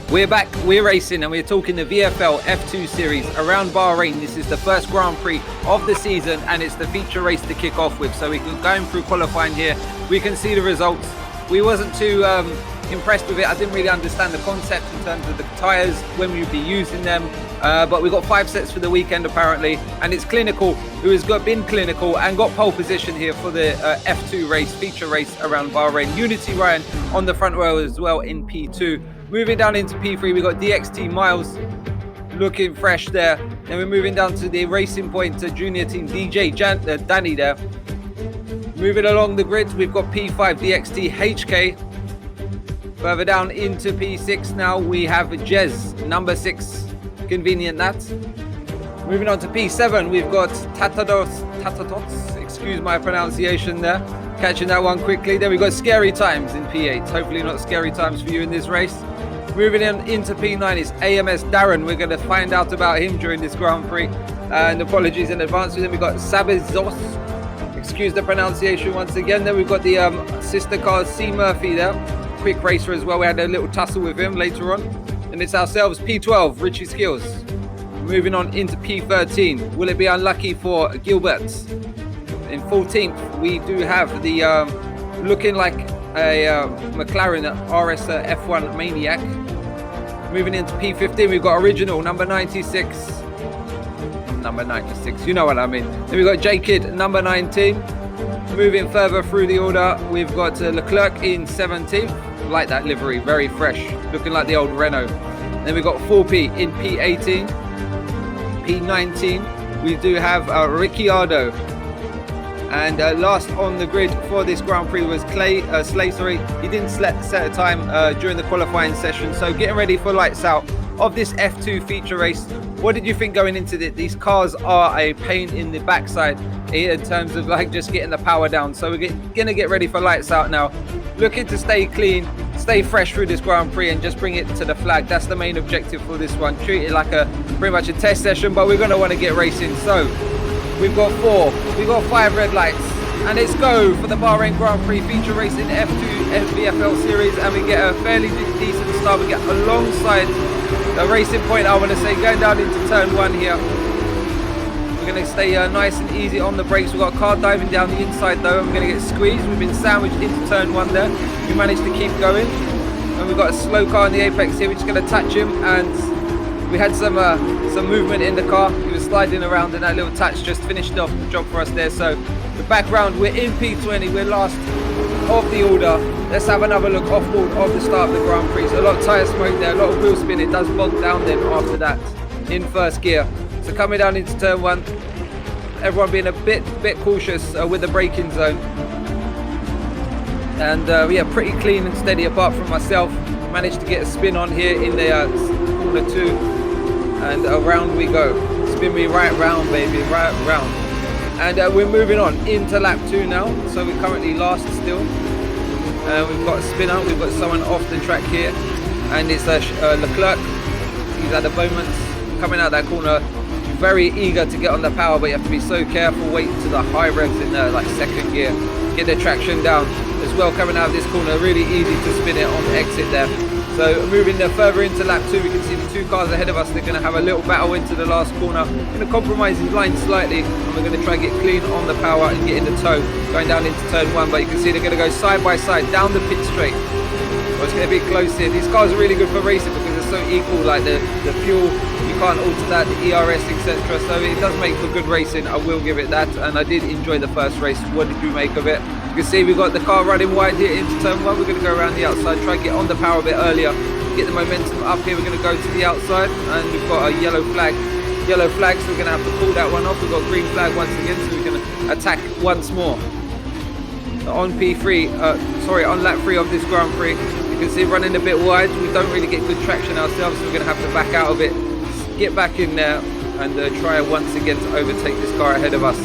We're back, we're racing, and we're talking the VFL F2 series around Bahrain. This is the first Grand Prix of the season, and it's the feature race to kick off with. So we're going through qualifying here. We can see the results. We wasn't too impressed with it. I didn't really understand the concept in terms of the tyres, when we'd be using them. But we got 5 sets for the weekend apparently, and it's Clinical, who has been clinical and got pole position here for the F2 race, feature race around Bahrain. Unity Ryan on the front row as well in P2. Moving down into P3, we got DXT Miles looking fresh there. Then we're moving down to the Racing Point junior team, DJ Danny there. Moving along the grid, we've got P5 DXT HK. Further down into P6 now, we have Jez, number 6. Convenient that. Moving on to P7, we've got Tatatos, excuse my pronunciation there. Catching that one quickly. Then we've got Scary Times in P8. Hopefully not scary times for you in this race. Moving on into P9 is AMS Darren. We're going to find out about him during this Grand Prix. And apologies in advance. Then we've got Sabizos. Excuse the pronunciation once again. Then we've got the sister car C Murphy there. Quick racer as well. We had a little tussle with him later on. And it's ourselves, P12, Richie Skills. Moving on into P13. Will it be unlucky for Gilbert? In 14th, we do have the looking like a McLaren RS F1 Maniac. Moving into P15, we've got Original, number 96. Number 96, you know what I mean. Then we've got J-Kid, number 19. Moving further through the order, we've got Leclerc in 17th. Like that livery, very fresh, looking like the old Renault. Then we've got 4P in P18. P19, we do have Ricciardo. And last on the grid for this Grand Prix was Slay. He didn't set a time during the qualifying session. So getting ready for lights out of this F2 feature race. What did you think going into it? These cars are a pain in the backside in terms of like just getting the power down. So we're gonna get ready for lights out now. Looking to stay clean, stay fresh through this Grand Prix and just bring it to the flag. That's the main objective for this one. Treat it like pretty much a test session, but we're gonna want to get racing. So we've got 5 red lights, and let's go for the Bahrain Grand Prix feature race in the F2 VFL series, and we get a fairly decent start. We get alongside the Racing Point, I want to say, going down into turn 1 here. We're going to stay nice and easy on the brakes. We've got a car diving down the inside though, and we're going to get squeezed. We've been sandwiched into turn 1 there. We managed to keep going, and we've got a slow car in the apex here. We're just going to touch him, and we had some movement in the car. He was sliding around, and that little touch just finished off the job for us there. So the back round, we're in P20, we're last of the order. Let's have another look off board of the start of the Grand Prix. So a lot of tyre smoke there, a lot of wheel spin. It does bog down then after that in first gear. So coming down into turn 1, everyone being a bit cautious with the braking zone. And yeah, pretty clean and steady apart from myself. Managed to get a spin on here in the corner 2, and around we go. Spin me right round, baby, right round. And we're moving on into lap 2 now. So we're currently last still. We've got a spinner, we've got someone off the track here, and it's Leclerc. He's at the moment coming out that corner, very eager to get on the power, but you have to be so careful. Wait to the high revs in like second gear, get the traction down as well. Coming out of this corner, really easy to spin it on the exit there. So moving further into lap 2, we can see the 2 cars ahead of us. They're going to have a little battle into the last corner. Going to compromise his line slightly, and we're going to try and get clean on the power and get in the tow going down into turn 1. But you can see they're going to go side by side down the pit straight. Well, it's going to be close here. These cars are really good for racing because they're so equal. Like the fuel, you can't alter that, the ERS, etc. So it does make for good racing. I will give it that, and I did enjoy the first race. What did you make of it? You can see we've got the car running wide here into turn 1. We're going to go around the outside, try and get on the power a bit earlier, get the momentum up here. We're going to go to the outside, and we've got a yellow flag, so we're going to have to pull that one off. We've got green flag once again, so we're going to attack once more. So on on lap 3 of this Grand Prix, you can see running a bit wide. We don't really get good traction ourselves, so we're going to have to back out of it, get back in there, and try once again to overtake this car ahead of us.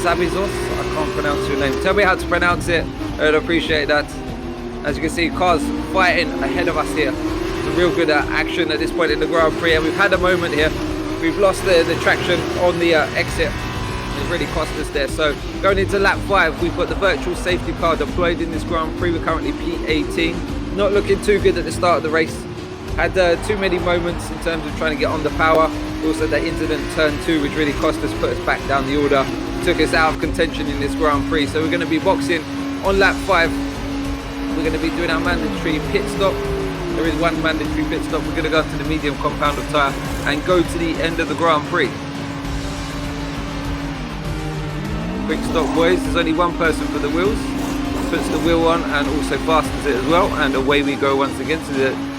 Sabizos, I can't pronounce your name. Tell me how to pronounce it. I'd appreciate that. As you can see, cars fighting ahead of us here. It's a real good action at this point in the Grand Prix, and we've had a moment here. We've lost the traction on the exit. It really cost us there. So going into lap 5, we've got the virtual safety car deployed in this Grand Prix. We're currently P18. Not looking too good at the start of the race. Had too many moments in terms of trying to get on the power. Also that incident turn 2, which really cost us, put us back down the order, took us out of contention in this Grand Prix. So we're going to be boxing on lap 5. We're going to be doing our mandatory pit stop. There is one mandatory pit stop. We're going to go to the medium compound of tyre and go to the end of the Grand Prix. Quick stop, boys. There's only one person for the wheels. Puts the wheel on and also fastens it as well, and away we go once again. So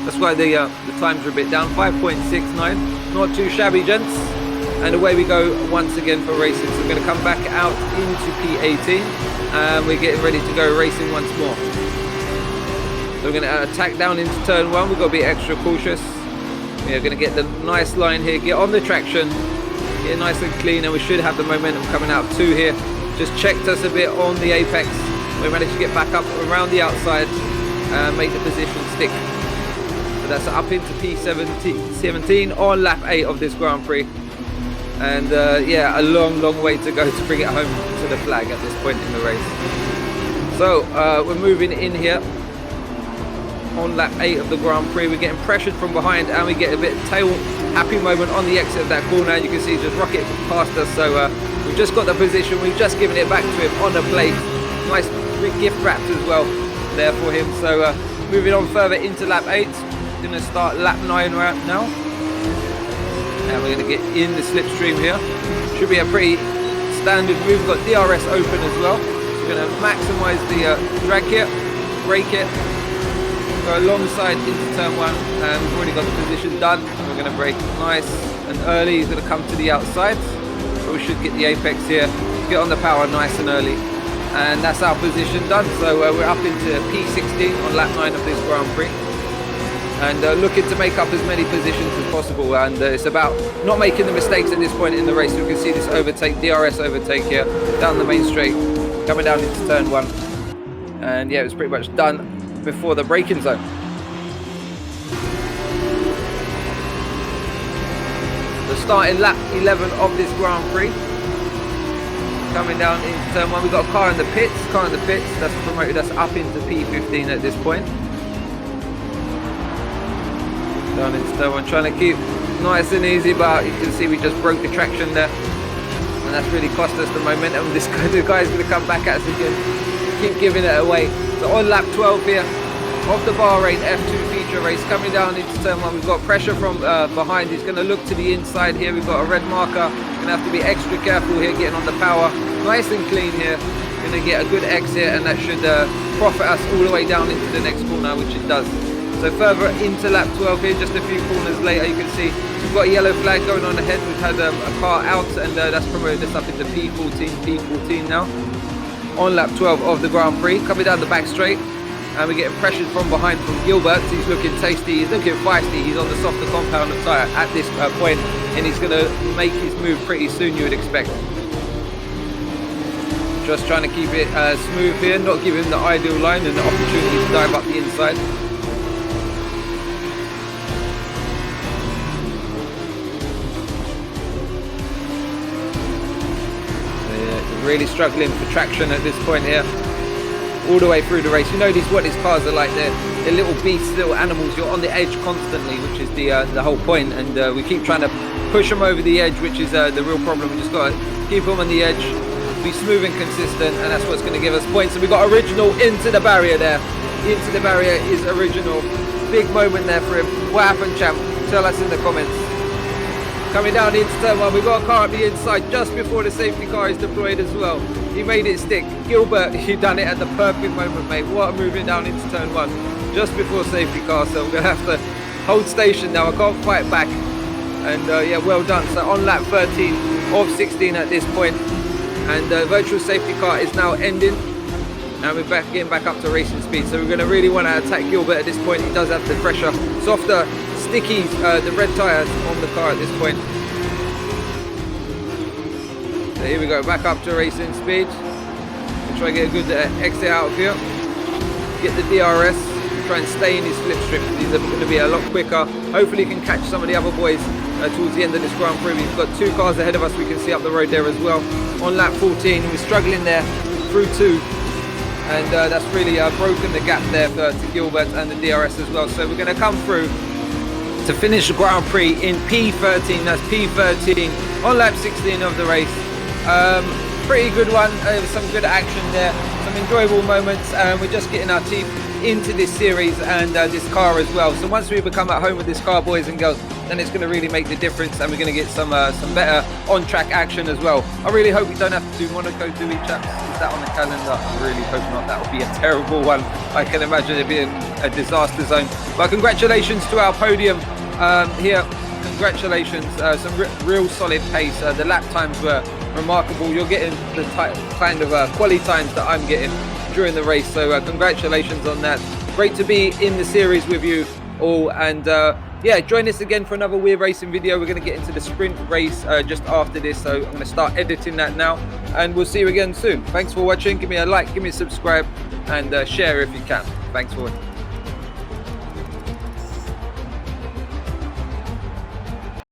that's why the times are a bit down. 5.69, not too shabby, gents. And away we go once again for racing. So we're going to come back out into P18 and we're getting ready to go racing once more. So we're going to attack down into turn 1. We've got to be extra cautious. We're going to get the nice line here, get on the traction, get nice and clean, and we should have the momentum coming out 2 here. Just checked us a bit on the apex. We managed to get back up around the outside and make the position stick. So that's up into P17 on lap 8 of this Grand Prix. And yeah, a long way to go to bring it home to the flag at this point in the race. So we're moving in here on lap 8 of the Grand Prix. We're getting pressured from behind and we get a bit tail happy moment on the exit of that corner. You can see just rocket past us. So we've just got the position. We've just given it back to him on the plate. Nice gift wrapped as well there for him. So moving on further into lap 8. Going to start lap 9 right now. And we're going to get in the slipstream here. Should be a pretty standard move. We've got DRS open as well. So we're going to maximise the drag here, brake it, go alongside into turn 1, and we've already got the position done. We're going to brake nice and early. He's going to come to the outside. So we should get the apex here, get on the power nice and early. And that's our position done. So we're up into P16 on lap 9 of this Grand Prix. And looking to make up as many positions as possible, and it's about not making the mistakes at this point in the race. You can see this overtake, DRS overtake here, down the main straight, coming down into turn 1. And yeah, it was pretty much done before the braking zone. So starting lap 11 of this Grand Prix. Coming down into turn 1, we've got a car in the pits, that's promoted us up into P15 at this point. Down into turn 1, trying to keep nice and easy, but you can see we just broke the traction there, and that's really cost us the momentum. This guy's going to come back at us again, keep giving it away. So on lap 12 here of the Bahrain F2 feature race, coming down into turn 1, we've got pressure from behind. He's going to look to the inside here. We've got a red marker, going to have to be extra careful here, getting on the power, nice and clean here. Going to get a good exit, and that should profit us all the way down into the next corner, which it does. So further into lap 12 here, just a few corners later, you can see we've got a yellow flag going on ahead. We've had a car out, and that's promoted us up into P14 now. On lap 12 of the Grand Prix, coming down the back straight, and we're getting pressured from behind from Gilbert. He's looking tasty, he's looking feisty. He's on the softer compound of tyre at this point, and he's going to make his move pretty soon, you would expect. Just trying to keep it smooth here, not giving him the ideal line and the opportunity to dive up the inside. Really struggling for traction at this point here, all the way through the race. You know what these cars are like. They're little beasts, little animals. You're on the edge constantly, which is the whole point. And we keep trying to push them over the edge, which is the real problem. We just got to keep them on the edge, be smooth and consistent, and that's what's going to give us points. And we got Original into the barrier there. Into the barrier is Original. Big moment there for him. What happened, champ? Tell us in the comments. Coming down into turn 1, we've got a car at the inside just before the safety car is deployed as well. He made it stick. Gilbert, you done it at the perfect moment, mate. What a moving down into turn 1 just before safety car. So I'm going to have to hold station now. I can't fight back. And yeah, well done. So on lap 13 of 16 at this point. And virtual safety car is now ending. And we're getting back up to racing speed. So we're going to really want to attack Gilbert at this point. He does have the fresher, softer, sticky, the red tyres on the car at this point. So here we go, back up to racing speed. We'll try to get a good exit out of here. Get the DRS, try and stay in his slipstream. These are going to be a lot quicker. Hopefully he can catch some of the other boys towards the end of this Grand Prix. We've got 2 cars ahead of us, we can see up the road there as well. On lap 14, we're struggling there through 2. And that's really broken the gap there to Gilbert and the DRS as well. So we're going to come through to finish the Grand Prix in P13. That's P13 on lap 16 of the race. Pretty good one. There was some good action there, some enjoyable moments, and we're just getting our teeth into this series and this car as well. So once we become at home with this car, boys and girls, then it's going to really make the difference, and we're going to get some better on-track action as well. I really hope we don't have to do Monaco Dewey chaps. Is that on the calendar? I really hope not. That would be a terrible one. I can imagine it being a disaster zone. But congratulations to our podium here. Congratulations. Some real solid pace. The lap times were remarkable. You're getting the kind of quali times that I'm getting during the race. So congratulations on that. Great to be in the series with you all. And yeah, join us again for another We're Racing video. We're going to get into the sprint race just after this. So I'm going to start editing that now. And we'll see you again soon. Thanks for watching. Give me a like, give me a subscribe, and share if you can. Thanks for watching.